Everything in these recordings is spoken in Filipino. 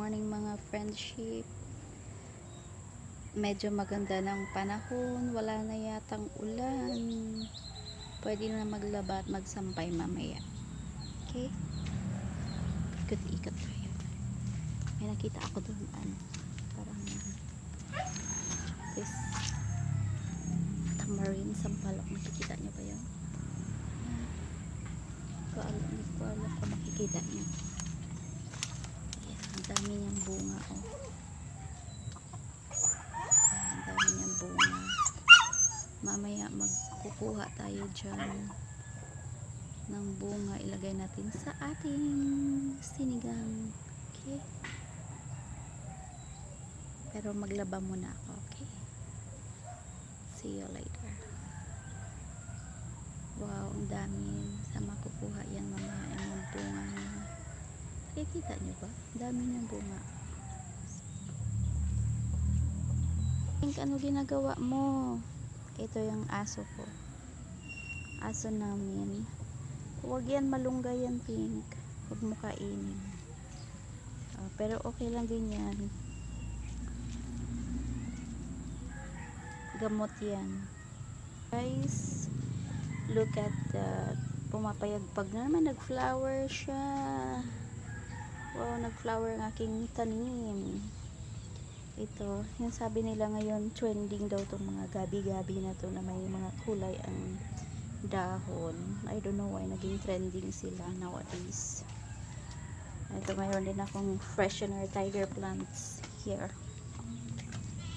morning mga friendship. Medyo maganda ng panahon, wala na yatang ulan. Pwede na maglaba at magsampay mamaya. Okay? Ikot-ikot tayo. May nakita ako doon, parang this tamarind sampalok. Nakikita nyo ba yun? Hindi ko alam kung makikita nyo. Ang dami niyang bunga, oh. Ang dami niyang bunga. Mamaya magkukuha tayo dyan ng bunga, ilagay natin sa ating sinigang. Okay? Pero maglaba muna ako, okay? See you later. Wow, ang dami. Sa makukuha yan mamaya yung bunga niya. Nakikita nyo ba? Dami ng bunga. Ano ginagawa mo? Ito yung aso ko. Aso namin. Huwag yan malunggay yan, Pink. Huwag mo kainin. Pero okay lang din yan. Gamot yan. Guys, look at the pumapayagpag na naman. Nag-flower siya. Wow, nag-flower ang aking tanim. Ito, yung sabi nila ngayon, trending daw itong mga gabi-gabi na to na may mga kulay ang dahon. I don't know why naging trending sila nowadays. Ito, mayroon din akong freshener tiger plants here.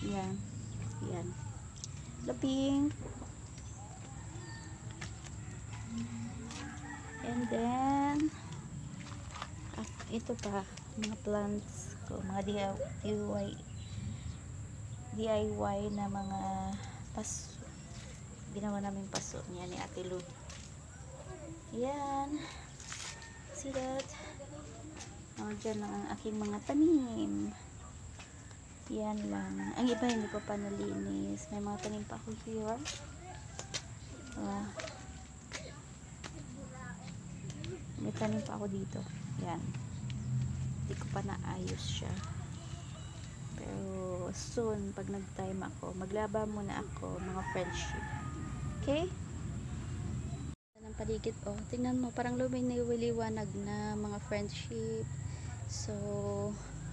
Yan. Yan. The pink. And then ito pa, mga plants ko, mga DIY na mga paso. Ginawa namin paso niya ni Ate Lou. Yan. See that? Dyan lang ang aking mga tanim. Yan lang. Ang iba hindi ko pa nalinis. May mga tanim pa ako here. May tanim pa ako dito. Yan. Hindi ko pa naayos siya. Pero soon, pag nag-time ako, maglaba muna ako, mga friendship. Okay? Ng paligid, oh. Tingnan mo, parang lumiliwanag na mga friendship. So,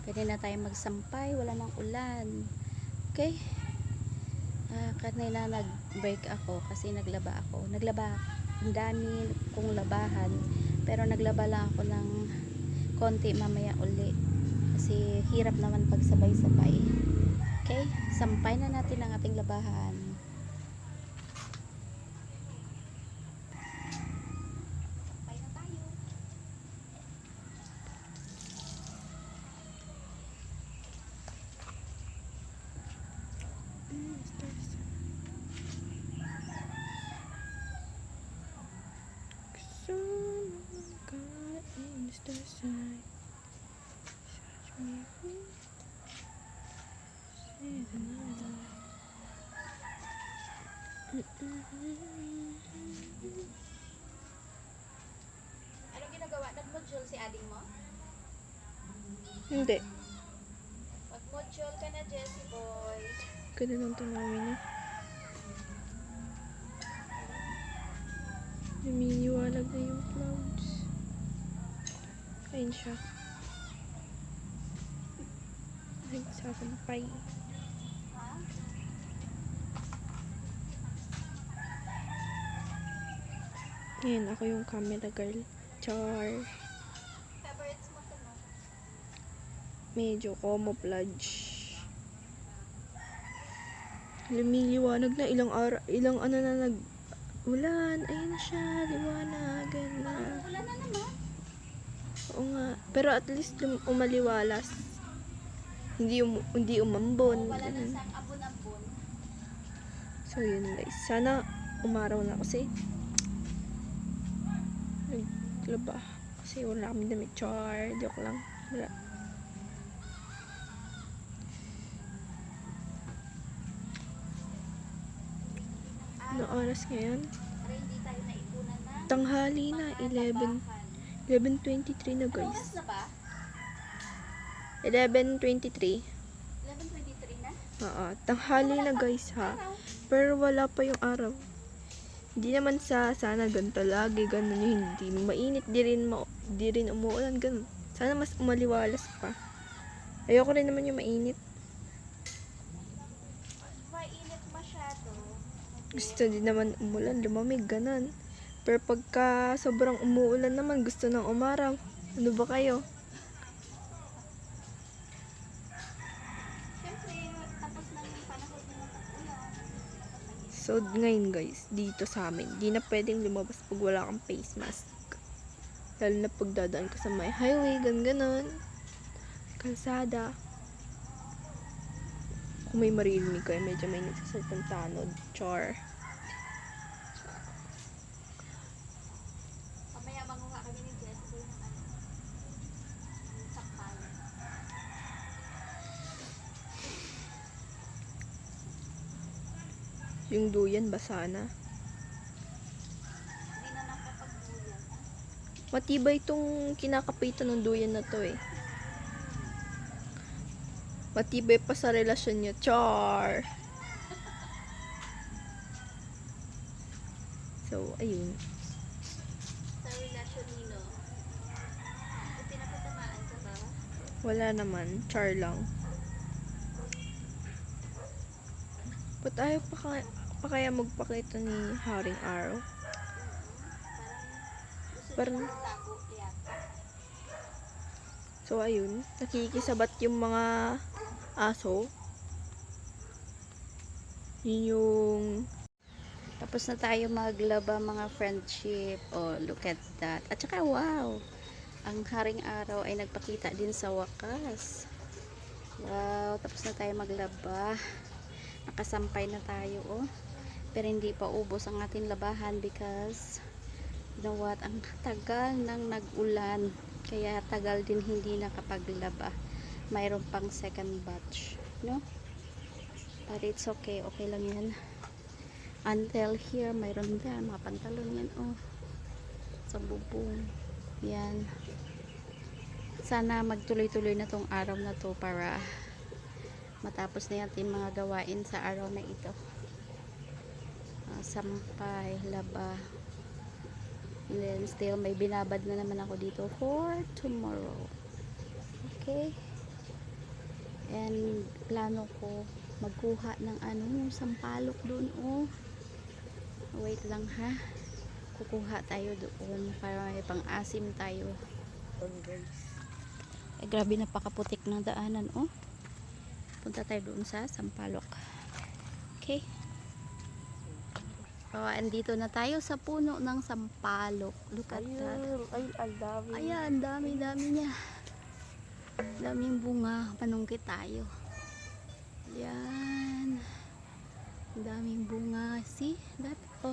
pwede na tayo magsampay. Wala nang ulan. Okay? Kanina nag-break ako kasi naglaba ako. Naglaba, ang dami kong labahan. Pero naglaba lang ako ng konti mamaya uli. Kasi hirap naman pag sabay-sabay. Okay? Sampay na natin ang ating labahan. Sampay na tayo. The side, touch me, say another. Ano ginagawa? Nag-module si ading mo? Hindi. Mag-module ka na, Jessie boy. Ganda ng tanawin niya. Lumiliwanag na yung clouds. Ayun siya. Nagsasampay. Ngayon, ako yung camera girl. Char. Favorites mo ito, no? Medyo camouflage. Lumiliwanag na ilang araw, ilang ano na ulan. Ayun na siya, liwanag. Na. Ulan na naman. Oo nga. Pero at least umaliwalas. Hindi umambon. Wala na sang abon-abon. So yun guys. Sana umaraw na kasi naglaba. Kasi wala kami damit. Char. Joke lang. Wala. Ano oras ngayon? Para hindi tayo naipunan na. Tanghali na. 11:23 na guys. Oras na ba? 11:23. 11:23 na? Oo, tanghali na guys ha. Pero wala pa yung araw. Hindi naman sana ganito lagi, ganun yung hindi mainit, di rin umuulan, ganun. Sana mas umaliwalas pa. Ayoko rin naman yung mainit. Mainit masyado. Gusto din naman umulan, lumamig, ganun. Pero pagka sobrang umuulan naman, gusto ng umaraw. Ano ba kayo? Siyempre, tapos na yung panahon ng ulan. So, ngayon guys, dito sa amin, di na pwedeng lumabas pag wala kang face mask. Lalo na pag dadaan ka sa may highway, ganon. Kalsada. Kung may maririnig kayo, medyo may nagsasalitang tanod. Char. Mamaya manguha kami ni Jessie ng sakpal. Yung duyan, basa na. Hindi na nakapagduyan. Matibay itong kinakapitan ng duyan na to eh. Matibay pa sa relasyon niya. Char! So, ayun. Sa relasyon nino, may pinapatamaan ka ba? Wala naman. Char lang. Ba't ayaw pa kaya magpakita ni Haring Araw? Parang gusto Parang, niya magtago yata. so ayun. Nakikisabat yung mga aso. Yun yung Tapos na tayo maglaba mga friendship. Oh, look at that. At saka wow, ang Haring Araw ay nagpakita din sa wakas. Wow, tapos na tayo maglaba. Nakasampay na tayo oh. Pero hindi pa ubos ang ating labahan because you know what, ang tagal nang nag-ulan. Kaya tagal din hindi nakapaglaba. Mayroon pang second batch, no? But it's okay, okay lang yan. Until here, mayroon din mga pantalon yan oh. Sa bubong. Yan. Sana magtuloy-tuloy na tong araw na to para matapos na natin mga gawain sa araw na ito. Sampay, laba. And then still may binabad na naman ako dito for tomorrow. Okay? And plano ko magkuha ng ano, yung sampalok doon oh. Wait lang ha. Kukuha tayo doon para may pang-asim tayo. Eh, grabe napakaputik ng daanan oh. Punta tayo doon sa sampalok. Okay? So, andito na tayo sa puno ng sampalok. Look at that. ay, ang dami. Ayan, dami-dami niya. Daming bunga. Panungkit tayo. Ayan. Daming bunga. See? That, oh.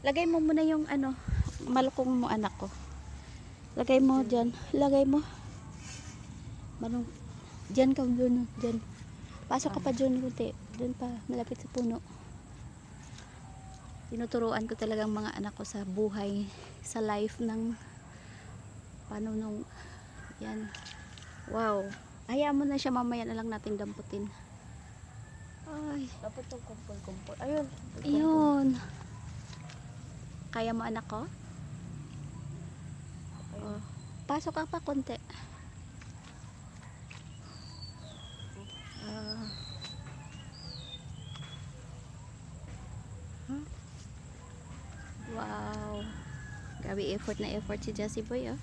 Lagay mo muna yung ano, malukong mo anak ko. Lagay mo dyan. Lagay mo. Manong, dyan ka doon. Dyan. Pasok ka pa dyan kunti. Doon pa, malapit sa puno. Tinuturuan ko talagang mga anak ko sa buhay, sa life ng paano nung yan. Wow. Hayaan mo na siya, mamaya na lang natin damputin. Ay. Dapat itong kumpul-kumpul. Ayun. Ayun. Kaya mo anak ko? Oh. Pasok ka pa konti. Wow. Grabe effort na effort si Jessie Boy oh.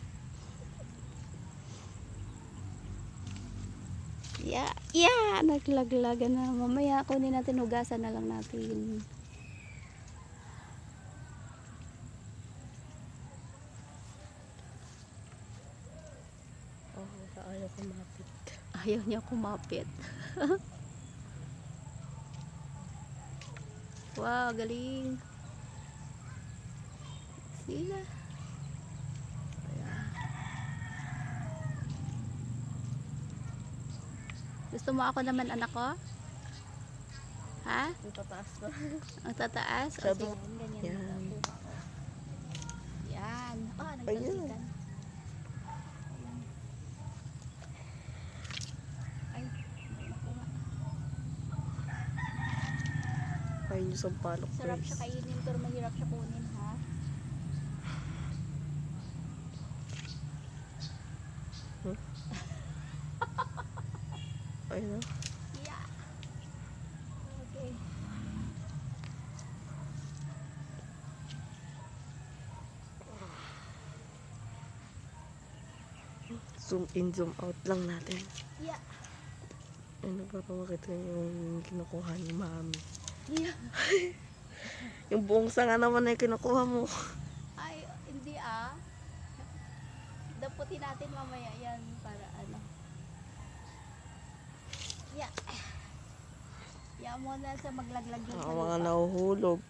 Yeah, yeah, naglaglagan na. Mamaya kunin natin, hugasan na lang natin. Oh, ayaw kumapit. Ayaw niya kumapit. Wow, galing. Sila. Gusto mo ako naman anak ko? Ha? Ang tataas na. Ang tataas? O, Sabi- sige, ganyan. Yan. Yan. Oh, nagtasikan. yung sampalok, Sarap guys. siya kainin pero mahirap siya kunin, ha? Ayun na. Yeah. Okay. Zoom in, zoom out lang natin. Yeah. Ano, para makita niyo yung kinukuha ni Mami. Yeah. Yung buong sanga naman ay kinukuha mo. Ay, hindi ah. Daputin natin mamaya yan para ano. Yeah. Yeah mo na sa maglaglag yan sa Ang mga lupa. nahuhulog.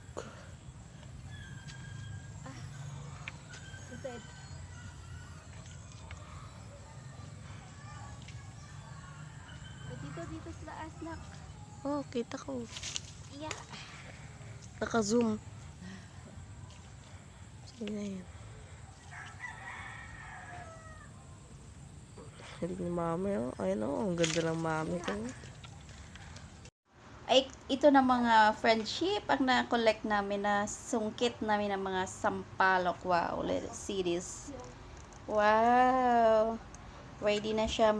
Ito, ito. Dito sa taas na. Oh, kita ko. Yeah. Naka-zoom. Sige na yan. Hindi ni Mami, oh. Ayun, oh. Ang ganda ng Mami ko. Ay, ito na mga friendship ang na-collect namin na sungkit namin ng mga sampalok. Wow, let's see this. Wow. Ready na siya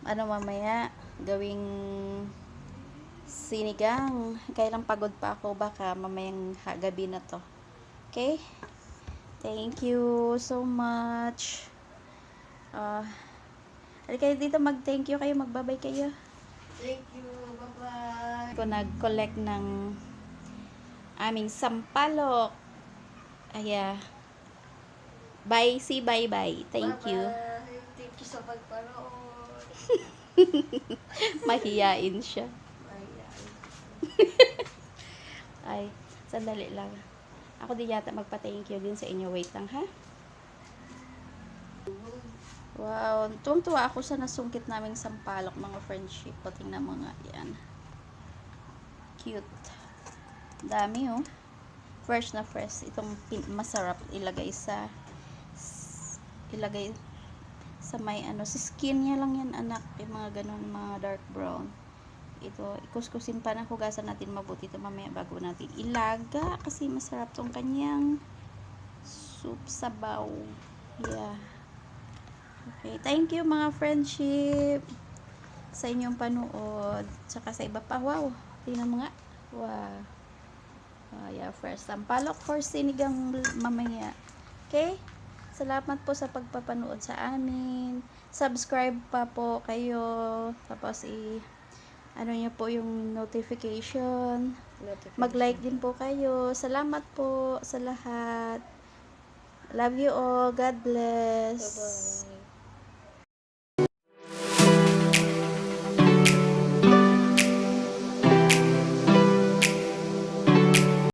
ano mamaya, gawing sinigang. Kailang pagod pa ako, baka mamayang gabi na to. Okay? Thank you so much. Kayo dito, mag-thank you kayo, magbabay kayo. Thank you. Bye-bye. Ako nag-collect ng aming sampalok. Aya. Bye, say bye-bye. Thank you. Thank you sa pagpanood. Mahiyain siya. Ay, sandali lang. Ako din yata magpa-thank you din sa inyo. Wait lang, ha? Wow, tuwang-tuwa ako sa nasungkit naming sampalok, mga friendship. O, tingnan mo nga, yan. Cute. Dami, oh. Fresh na fresh. Itong masarap ilagay sa may ano, sa skin niya lang yan, anak. Yung mga ganun, mga dark brown. Ito, ikuskusin pa na, hugasan natin mabuti ito mamaya bago natin ilaga kasi masarap tong kanyang soup sabaw. Yeah. Okay, thank you mga friendship sa inyong panood. Tsaka sa iba pa, wow. Tingnan mo nga. Wow. Yeah, first sampalok for sinigang mamaya. Okay? Salamat po sa pagpapanood sa amin. Subscribe pa po kayo. Tapos ano nyo po yung notification. Mag-like din po kayo. Salamat po sa lahat. Love you all. God bless. Bye-bye.